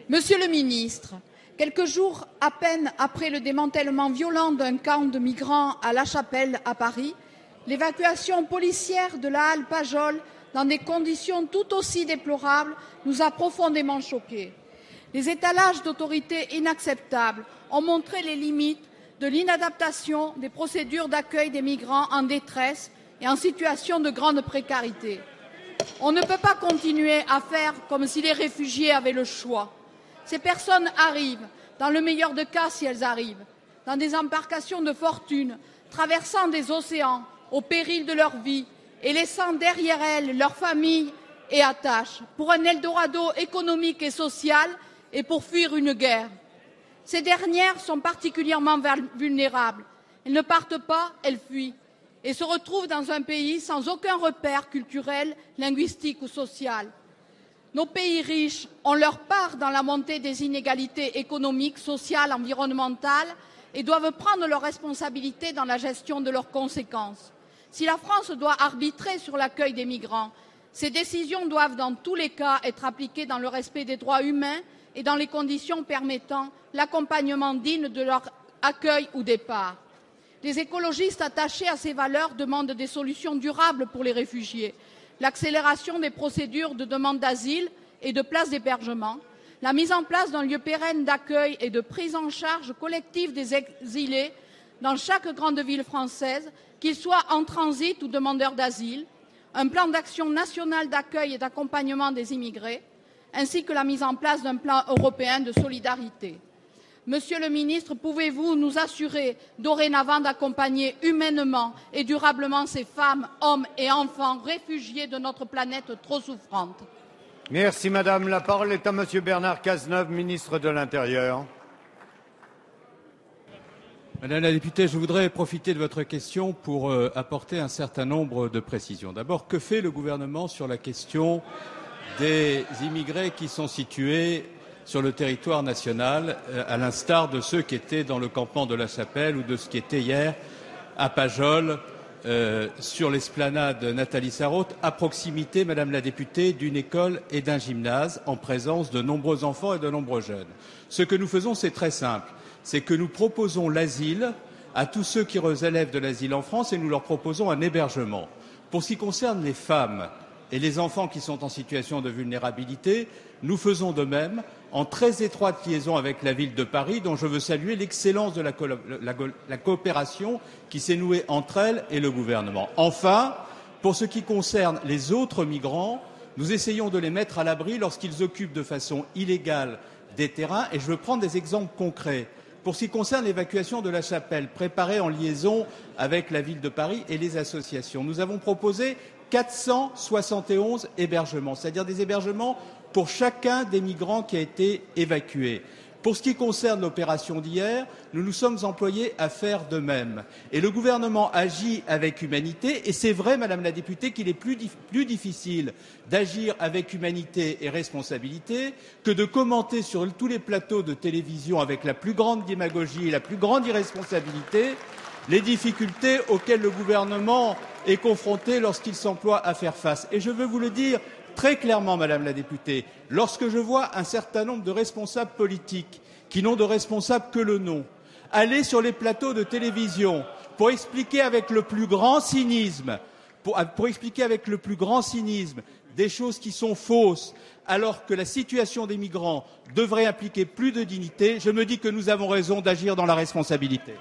Monsieur le ministre, quelques jours à peine après le démantèlement violent d'un camp de migrants à La Chapelle, à Paris, l'évacuation policière de la halle Pajol dans des conditions tout aussi déplorables nous a profondément choqués. Les étalages d'autorité inacceptables ont montré les limites de l'inadaptation des procédures d'accueil des migrants en détresse et en situation de grande précarité. On ne peut pas continuer à faire comme si les réfugiés avaient le choix. Ces personnes arrivent, dans le meilleur des cas si elles arrivent, dans des embarcations de fortune, traversant des océans au péril de leur vie et laissant derrière elles leurs familles et attaches, pour un Eldorado économique et social et pour fuir une guerre. Ces dernières sont particulièrement vulnérables. Elles ne partent pas, elles fuient et se retrouvent dans un pays sans aucun repère culturel, linguistique ou social. Nos pays riches ont leur part dans la montée des inégalités économiques, sociales, environnementales et doivent prendre leurs responsabilités dans la gestion de leurs conséquences. Si la France doit arbitrer sur l'accueil des migrants, ces décisions doivent dans tous les cas être appliquées dans le respect des droits humains et dans les conditions permettant l'accompagnement digne de leur accueil ou départ. Les écologistes attachés à ces valeurs demandent des solutions durables pour les réfugiés, l'accélération des procédures de demande d'asile et de places d'hébergement, la mise en place d'un lieu pérenne d'accueil et de prise en charge collective des exilés dans chaque grande ville française, qu'ils soient en transit ou demandeurs d'asile, un plan d'action national d'accueil et d'accompagnement des immigrés, ainsi que la mise en place d'un plan européen de solidarité. Monsieur le ministre, pouvez-vous nous assurer dorénavant d'accompagner humainement et durablement ces femmes, hommes et enfants réfugiés de notre planète trop souffrante? Merci madame. La parole est à monsieur Bernard Cazeneuve, ministre de l'Intérieur. Madame la députée, je voudrais profiter de votre question pour apporter un certain nombre de précisions. D'abord, que fait le gouvernement sur la question des immigrés qui sont situés sur le territoire national, à l'instar de ceux qui étaient dans le campement de La Chapelle ou de ceux qui étaient hier à Pajol, sur l'esplanade Nathalie Sarraute, à proximité, Madame la députée, d'une école et d'un gymnase, en présence de nombreux enfants et de nombreux jeunes. Ce que nous faisons, c'est très simple. C'est que nous proposons l'asile à tous ceux qui relèvent de l'asile en France et nous leur proposons un hébergement. Pour ce qui concerne les femmes et les enfants qui sont en situation de vulnérabilité, nous faisons de même en très étroite liaison avec la ville de Paris, dont je veux saluer l'excellence de la coopération qui s'est nouée entre elle et le gouvernement. Enfin, pour ce qui concerne les autres migrants, nous essayons de les mettre à l'abri lorsqu'ils occupent de façon illégale des terrains. Et je veux prendre des exemples concrets. Pour ce qui concerne l'évacuation de La Chapelle, préparée en liaison avec la ville de Paris et les associations, nous avons proposé 471 hébergements, c'est-à-dire des hébergements pour chacun des migrants qui a été évacué. Pour ce qui concerne l'opération d'hier, nous nous sommes employés à faire de même. Et le gouvernement agit avec humanité. Et c'est vrai, Madame la députée, qu'il est plus difficile d'agir avec humanité et responsabilité que de commenter sur tous les plateaux de télévision avec la plus grande démagogie et la plus grande irresponsabilité les difficultés auxquelles le gouvernement est confronté lorsqu'il s'emploie à faire face. Et je veux vous le dire très clairement, Madame la députée, lorsque je vois un certain nombre de responsables politiques qui n'ont de responsable que le nom, aller sur les plateaux de télévision pour expliquer avec le plus grand cynisme, des choses qui sont fausses, alors que la situation des migrants devrait impliquer plus de dignité, je me dis que nous avons raison d'agir dans la responsabilité.